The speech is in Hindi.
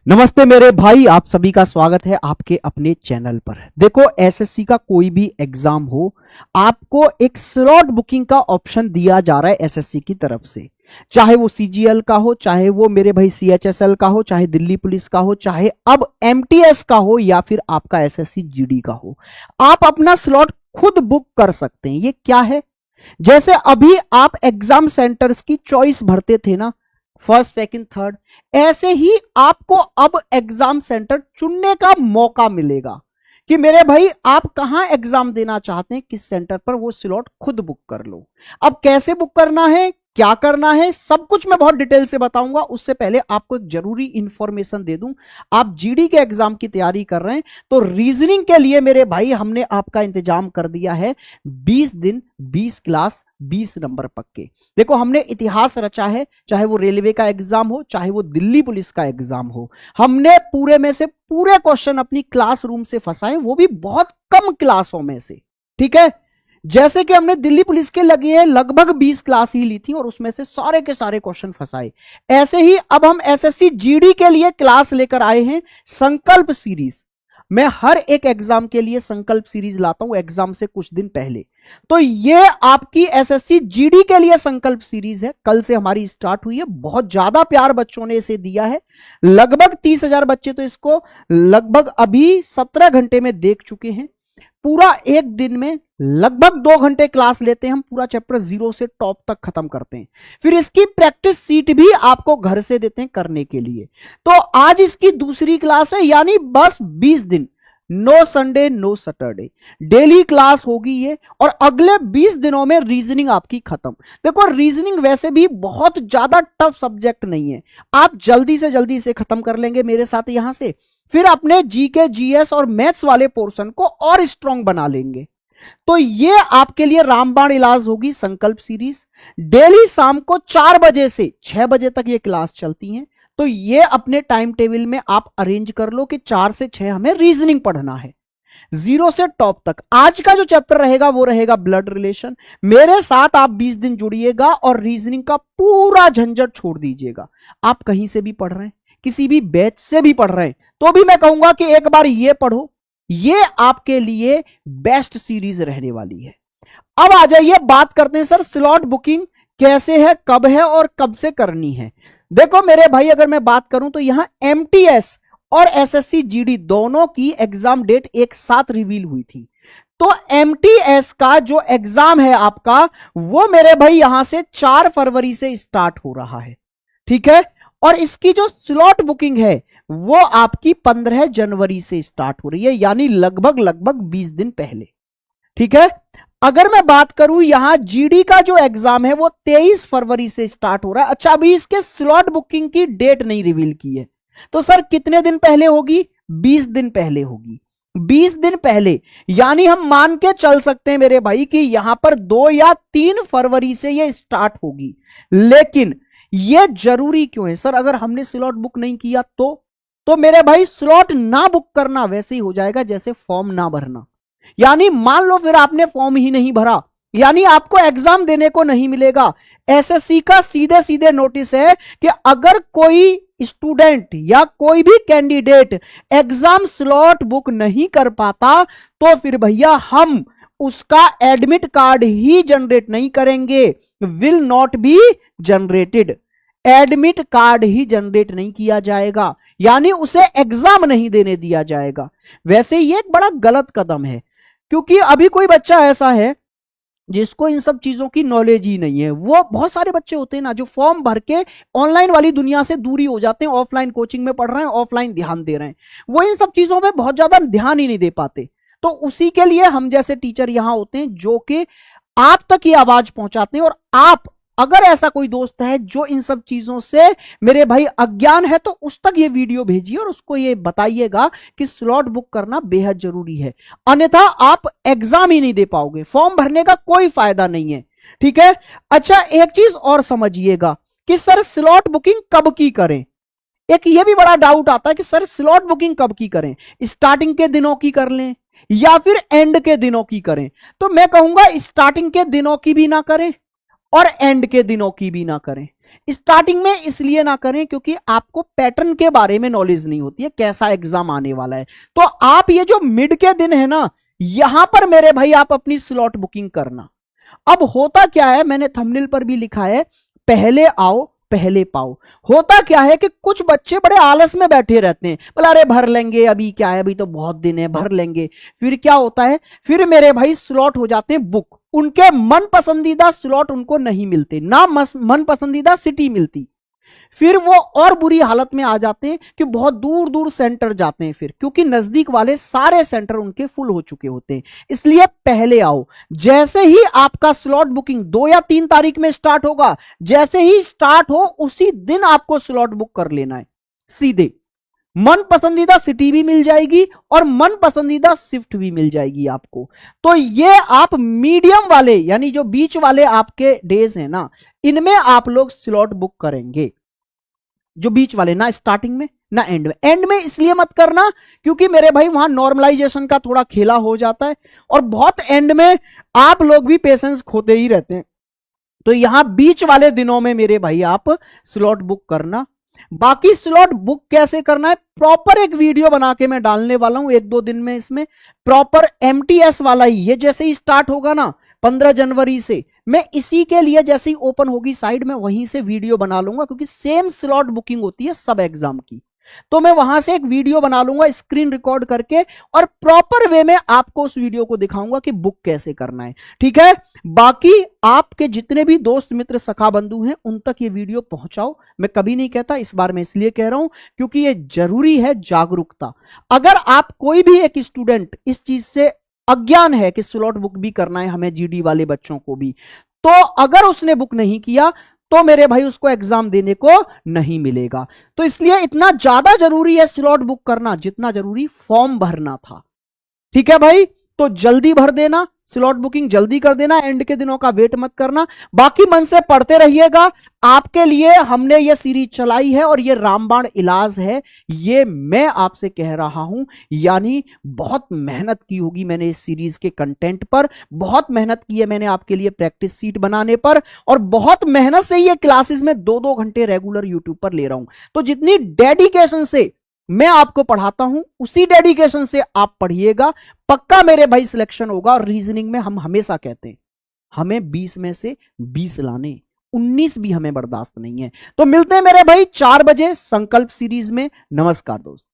नमस्ते मेरे भाई, आप सभी का स्वागत है आपके अपने चैनल पर। देखो, एसएससी का कोई भी एग्जाम हो, आपको एक स्लॉट बुकिंग का ऑप्शन दिया जा रहा है एसएससी की तरफ से। चाहे वो सीजीएल का हो, चाहे वो मेरे भाई सीएचएसएल का हो, चाहे दिल्ली पुलिस का हो, चाहे अब एमटीएस का हो, या फिर आपका एसएससी जीडी का हो, आप अपना स्लॉट खुद बुक कर सकते हैं। ये क्या है? जैसे अभी आप एग्जाम सेंटर्स की चॉइस भरते थे ना, फर्स्ट, सेकंड, थर्ड, ऐसे ही आपको अब एग्जाम सेंटर चुनने का मौका मिलेगा कि मेरे भाई आप कहां एग्जाम देना चाहते हैं, किस सेंटर पर, वो स्लॉट खुद बुक कर लो। अब कैसे बुक करना है, क्या करना है, सब कुछ मैं बहुत डिटेल से बताऊंगा। उससे पहले आपको एक जरूरी इंफॉर्मेशन दे दूं। आप जीडी के एग्जाम की तैयारी कर रहे हैं तो रीजनिंग के लिए मेरे भाई हमने आपका इंतजाम कर दिया है 20 दिन 20 क्लास 20 नंबर पक्के। देखो, हमने इतिहास रचा है, चाहे वो रेलवे का एग्जाम हो, चाहे वो दिल्ली पुलिस का एग्जाम हो। हमने पूरे में से पूरे क्वेश्चन अपनी क्लासरूम से फंसाए, वो भी बहुत कम क्लासों में से। ठीक है, जैसे कि हमने दिल्ली पुलिस के लगे लगभग 20 क्लास ही ली थी और उसमें से सारे के सारे क्वेश्चन फंसाए। ऐसे ही अब हम एसएससी जीडी के लिए क्लास लेकर आए हैं, संकल्प सीरीज। मैं हर एक एग्जाम के लिए संकल्प सीरीज लाता हूं एग्जाम से कुछ दिन पहले। तो ये आपकी एसएससी जीडी के लिए संकल्प सीरीज है, कल से हमारी स्टार्ट हुई है। बहुत ज्यादा प्यार बच्चों ने इसे दिया है, लगभग 30,000 बच्चे तो इसको लगभग अभी 17 घंटे में देख चुके हैं। पूरा एक दिन में लगभग 2 घंटे क्लास लेते हैं हम, पूरा चैप्टर 0 से टॉप तक खत्म करते हैं। फिर इसकी प्रैक्टिस सीट भी आपको घर से देते हैं करने के लिए। तो आज इसकी दूसरी क्लास है, यानी बस 20 दिन, no Sunday no Saturday, daily class होगी ये। और अगले 20 दिनों में रीजनिंग आपकी खत्म। देखो, रीजनिंग वैसे भी बहुत ज्यादा टफ सब्जेक्ट नहीं है, आप जल्दी से जल्दी इसे खत्म कर लेंगे मेरे साथ यहां से। फिर अपने जीके जीएस और मैथ्स वाले पोर्शन को और स्ट्रांग बना लेंगे। तो ये आपके लिए रामबाण इलाज होगी संकल्प सीरीज। डेली शाम को 4 बजे से 6 बजे तक ये क्लास चलती हैं। तो ये अपने टाइम टेबल में आप अरेंज कर लो कि 4 से 6 हमें रीजनिंग पढ़ना है, 0 से टॉप तक। आज का जो चैप्टर रहेगा वो रहेगा ब्लड रिलेशन। मेरे साथ आप 20 दिन जुड़िएगा और रीजनिंग का पूरा झंझट छोड़ दीजिएगा। आप कहीं से भी पढ़ रहे हैं, किसी भी बैच से भी पढ़ रहे हैं, तो भी मैं कहूंगा कि एक बार ये पढ़ो, ये आपके लिए बेस्ट सीरीज रहने वाली है। अब आ जाइए, बात करते हैं सर स्लॉट बुकिंग कैसे है, कब है और कब से करनी है। देखो मेरे भाई, अगर मैं बात करूं तो यहां एमटीएस और एसएससी जीडी दोनों की एग्जाम डेट एक साथ रिवील हुई थी। तो एमटीएस का जो एग्जाम है आपका, वो मेरे भाई यहां से 4 फरवरी से स्टार्ट हो रहा है। ठीक है, और इसकी जो स्लॉट बुकिंग है वो आपकी 15 जनवरी से स्टार्ट हो रही है, यानी लगभग 20 दिन पहले। ठीक है, अगर मैं बात करूं यहां जीडी का जो एग्जाम है वो 23 फरवरी से स्टार्ट हो रहा है। अच्छा, अभी इसके स्लॉट बुकिंग की डेट नहीं रिवील की है, तो सर कितने दिन पहले होगी? 20 दिन पहले होगी। 20 दिन पहले, यानी हम मान के चल सकते हैं मेरे भाई कि यहां पर 2 या 3 फरवरी से ये स्टार्ट होगी। लेकिन ये जरूरी क्यों है सर? अगर हमने स्लॉट बुक नहीं किया तो मेरे भाई स्लॉट ना बुक करना वैसे ही हो जाएगा जैसे फॉर्म ना भरना। यानी मान लो फिर आपने फॉर्म ही नहीं भरा, यानी आपको एग्जाम देने को नहीं मिलेगा। एसएससी का सीधे सीधे नोटिस है कि अगर कोई स्टूडेंट या कोई भी कैंडिडेट एग्जाम स्लॉट बुक नहीं कर पाता तो फिर भैया हम उसका एडमिट कार्ड ही जनरेट नहीं करेंगे, will not be generated. Admit card he generate नहीं किया जाएगा, यानी उसे एग्जाम नहीं देने दिया जाएगा। वैसे ये एक बड़ा गलत कदम है, क्योंकि अभी कोई बच्चा ऐसा है जिसको इन सब चीजों की नॉलेज ही नहीं है। वो बहुत सारे बच्चे होते हैं ना जो फॉर्म भर के ऑनलाइन वाली दुनिया से दूरी हो जाते हैं, ऑफलाइन कोचिंग में पढ़ रहे हैं, ऑफलाइन ध्यान दे रहे हैं, वो इन सब चीजों में बहुत ज्यादा ध्यान ही नहीं दे पाते। तो उसी के लिए हम जैसे टीचर यहां होते हैं जो कि आप तक ये आवाज पहुंचाते हैं। और आप, अगर ऐसा कोई दोस्त है जो इन सब चीजों से मेरे भाई अज्ञान है, तो उस तक ये वीडियो भेजिए और उसको ये बताइएगा कि स्लॉट बुक करना बेहद जरूरी है, अन्यथा आप एग्जाम ही नहीं दे पाओगे, फॉर्म भरने का कोई फायदा नहीं है। ठीक है, अच्छा एक चीज और समझिएगा कि सर स्लॉट बुकिंग कब की करें। एक ये भी बड़ा डाउट आता है कि सर स्लॉट बुकिंग कब की करें, स्टार्टिंग के दिनों की कर लें या फिर एंड के दिनों की करें। तो मैं कहूंगा स्टार्टिंग के दिनों की भी ना करें और एंड के दिनों की भी ना करें। स्टार्टिंग में इसलिए ना करें क्योंकि आपको पैटर्न के बारे में नॉलेज नहीं होती है, कैसा एग्जाम आने वाला है। तो आप ये जो मिड के दिन है ना, यहां पर मेरे भाई आप अपनी स्लॉट बुकिंग करना। अब होता क्या है, मैंने थंबनेल पर भी लिखा है, पहले आओ पहले पाओ। होता क्या है कि कुछ बच्चे बड़े आलस में बैठे रहते हैं, बोला अरे भर लेंगे, अभी क्या है, अभी तो बहुत दिन है, भर लेंगे। फिर क्या होता है, फिर मेरे भाई स्लॉट हो जाते हैं बुक, उनके मन पसंदीदा स्लॉट उनको नहीं मिलते, ना मन पसंदीदा सिटी मिलती। फिर वो और बुरी हालत में आ जाते हैं कि बहुत दूर दूर सेंटर जाते हैं, फिर क्योंकि नजदीक वाले सारे सेंटर उनके फुल हो चुके होते हैं। इसलिए पहले आओ। जैसे ही आपका स्लॉट बुकिंग 2 या 3 तारीख में स्टार्ट होगा, जैसे ही स्टार्ट हो उसी दिन आपको स्लॉट बुक कर लेना है सीधे। मन पसंदीदा सिटी भी मिल जाएगी और मन पसंदीदा शिफ्ट भी मिल जाएगी आपको। तो ये आप मीडियम वाले यानी जो बीच वाले आपके डेज हैं ना, इनमें आप लोग स्लॉट बुक करेंगे। जो बीच वाले, ना स्टार्टिंग में ना एंड में। एंड में इसलिए मत करना क्योंकि मेरे भाई वहां नॉर्मलाइजेशन का थोड़ा खेला हो जाता है और बहुत एंड में आप लोग भी पेशेंस खोते ही रहते हैं। तो यहां बीच वाले दिनों में मेरे भाई आप स्लॉट बुक करना। बाकी स्लॉट बुक कैसे करना है, प्रॉपर एक वीडियो बना के मैं डालने वाला हूं 1-2 दिन में। इसमें प्रॉपर एमटीएस वाला ही, ये जैसे ही स्टार्ट होगा ना 15 जनवरी से, मैं इसी के लिए जैसे ही ओपन होगी साइड में वहीं से वीडियो बना लूंगा, क्योंकि सेम स्लॉट बुकिंग होती है सब एग्जाम की। तो मैं वहां से एक वीडियो बना लूंगा स्क्रीन रिकॉर्ड करके और प्रॉपर वे में आपको उस वीडियो को दिखाऊंगा कि बुक कैसे करना है, ठीक है। बाकी आपके जितने भी दोस्त मित्र सखा बंधु हैं उन तक ये वीडियो पहुंचाओ। मैं कभी नहीं कहता, इस बार मैं इसलिए कह रहा हूं क्योंकि ये जरूरी है, जागरूकता। अगर आप कोई भी एक स्टूडेंट इस चीज से अज्ञान है कि स्लॉट बुक भी करना है हमें जीडी वाले बच्चों को भी, तो अगर उसने बुक नहीं किया तो मेरे भाई उसको एग्जाम देने को नहीं मिलेगा। तो इसलिए इतना ज्यादा जरूरी है स्लॉट बुक करना जितना जरूरी फॉर्म भरना था, ठीक है भाई। तो जल्दी भर देना, स्लॉट बुकिंग जल्दी कर देना, एंड के दिनों का वेट मत करना। बाकी मन से पढ़ते रहिएगा, आपके लिए हमने ये सीरीज चलाई है और ये रामबाण इलाज है, ये मैं आपसे कह रहा हूं। यानी बहुत मेहनत की होगी मैंने इस सीरीज के कंटेंट पर, बहुत मेहनत की है मैंने आपके लिए प्रैक्टिस सीट बनाने पर, और बहुत मेहनत से ये क्लासेस में 2-2 घंटे रेगुलर यूट्यूब पर ले रहा हूं। तो जितनी डेडिकेशन से मैं आपको पढ़ाता हूं उसी डेडिकेशन से आप पढ़िएगा, पक्का मेरे भाई सिलेक्शन होगा। और रीजनिंग में हम हमेशा कहते हैं हमें 20 में से 20 लाने, 19 भी हमें बर्दाश्त नहीं है। तो मिलते हैं मेरे भाई 4 बजे संकल्प सीरीज में। नमस्कार दोस्त।